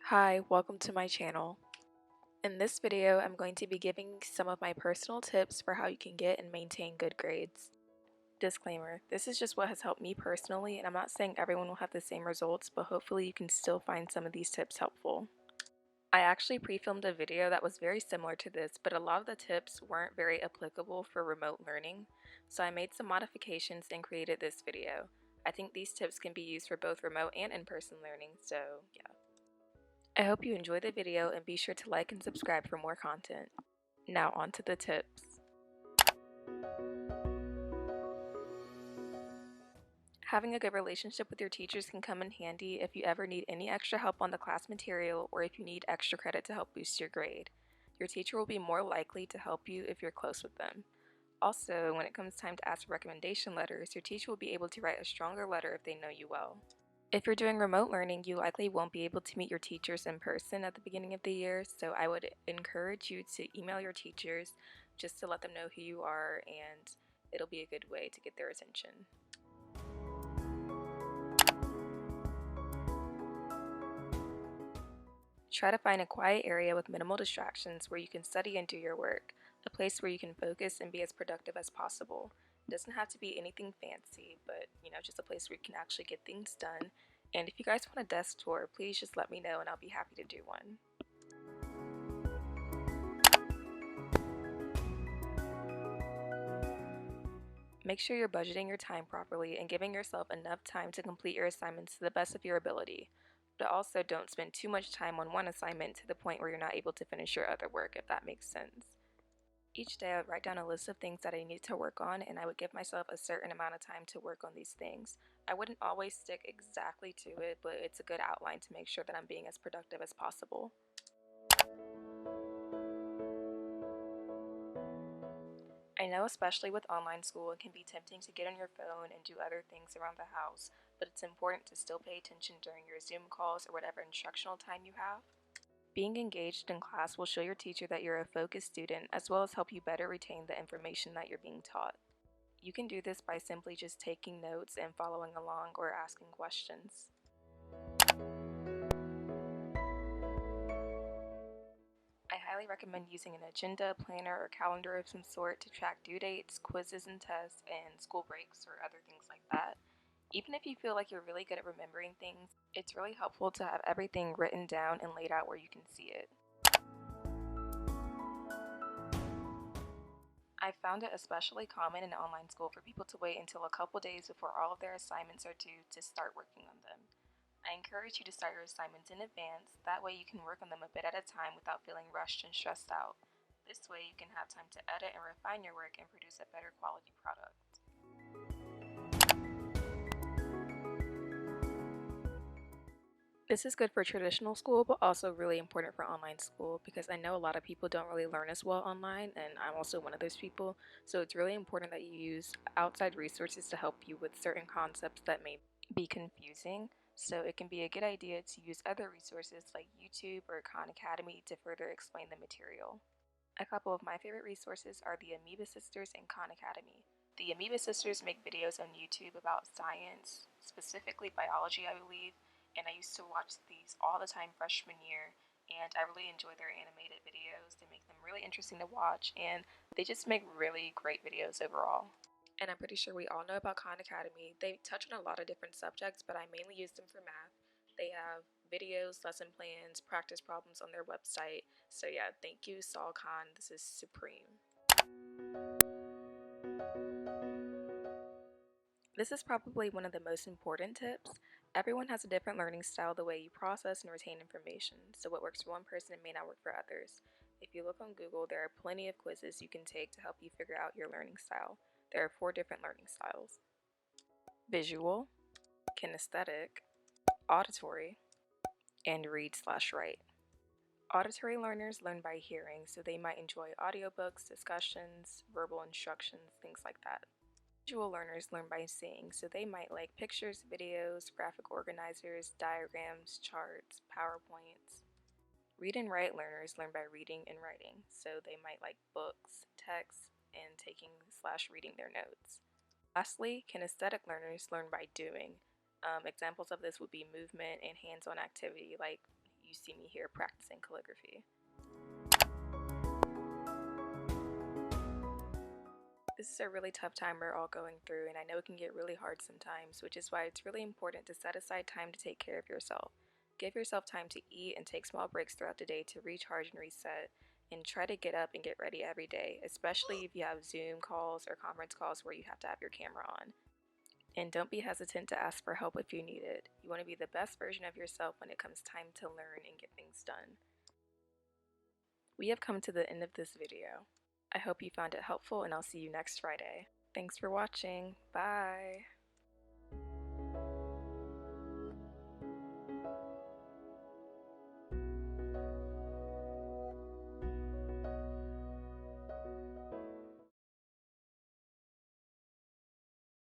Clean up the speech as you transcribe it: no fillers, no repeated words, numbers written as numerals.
Hi, welcome to my channel. In this video, I'm going to be giving some of my personal tips for how you can get and maintain good grades. Disclaimer, this is just what has helped me personally, and I'm not saying everyone will have the same results, but hopefully you can still find some of these tips helpful. I actually pre-filmed a video that was very similar to this, but a lot of the tips weren't very applicable for remote learning, so I made some modifications and created this video. I think these tips can be used for both remote and in-person learning, so yeah. I hope you enjoy the video and be sure to like and subscribe for more content. Now on to the tips. Having a good relationship with your teachers can come in handy if you ever need any extra help on the class material or if you need extra credit to help boost your grade. Your teacher will be more likely to help you if you're close with them. Also, when it comes time to ask for recommendation letters, your teacher will be able to write a stronger letter if they know you well. If you're doing remote learning, you likely won't be able to meet your teachers in person at the beginning of the year, so I would encourage you to email your teachers just to let them know who you are, and it'll be a good way to get their attention. Try to find a quiet area with minimal distractions where you can study and do your work, a place where you can focus and be as productive as possible. It doesn't have to be anything fancy, but just a place where you can actually get things done. And if you guys want a desk tour, please just let me know and I'll be happy to do one. Make sure you're budgeting your time properly and giving yourself enough time to complete your assignments to the best of your ability. But also don't spend too much time on one assignment to the point where you're not able to finish your other work, if that makes sense. Each day I would write down a list of things that I needed to work on, and I would give myself a certain amount of time to work on these things. I wouldn't always stick exactly to it, but it's a good outline to make sure that I'm being as productive as possible. I know, especially with online school, it can be tempting to get on your phone and do other things around the house, but it's important to still pay attention during your Zoom calls or whatever instructional time you have. Being engaged in class will show your teacher that you're a focused student, as well as help you better retain the information that you're being taught. You can do this by simply just taking notes and following along or asking questions. I highly recommend using an agenda, planner, or calendar of some sort to track due dates, quizzes and tests, and school breaks or other things like that. Even if you feel like you're really good at remembering things, it's really helpful to have everything written down and laid out where you can see it. I found it especially common in online school for people to wait until a couple days before all of their assignments are due to start working on them. I encourage you to start your assignments in advance, that way you can work on them a bit at a time without feeling rushed and stressed out. This way you can have time to edit and refine your work and produce a better quality product. This is good for traditional school, but also really important for online school because I know a lot of people don't really learn as well online, and I'm also one of those people. So it's really important that you use outside resources to help you with certain concepts that may be confusing. So it can be a good idea to use other resources like YouTube or Khan Academy to further explain the material. A couple of my favorite resources are the Amoeba Sisters and Khan Academy. The Amoeba Sisters make videos on YouTube about science, specifically biology, I believe, and I used to watch these all the time freshman year, and I really enjoy their animated videos. They make them really interesting to watch, and they just make really great videos overall. And I'm pretty sure we all know about Khan Academy. They touch on a lot of different subjects, but I mainly use them for math. They have videos, lesson plans, practice problems on their website. So yeah, thank you, Saul Khan. This is supreme. This is probably one of the most important tips. Everyone has a different learning style, the way you process and retain information, so what works for one person may not work for others. If you look on Google, there are plenty of quizzes you can take to help you figure out your learning style. There are 4 different learning styles: visual, kinesthetic, auditory, and read/write. Auditory learners learn by hearing, so they might enjoy audiobooks, discussions, verbal instructions, things like that. Visual learners learn by seeing, so they might like pictures, videos, graphic organizers, diagrams, charts, PowerPoints. Read and write learners learn by reading and writing, so they might like books, texts, and taking/reading their notes. Lastly, kinesthetic learners learn by doing. Examples of this would be movement and hands-on activity like you see me here practicing calligraphy. This is a really tough time we're all going through, and I know it can get really hard sometimes, which is why it's really important to set aside time to take care of yourself. Give yourself time to eat and take small breaks throughout the day to recharge and reset, and try to get up and get ready every day, especially if you have Zoom calls or conference calls where you have to have your camera on. And don't be hesitant to ask for help if you need it. You want to be the best version of yourself when it comes time to learn and get things done. We have come to the end of this video. I hope you found it helpful, and I'll see you next Friday. Thanks for watching. Bye!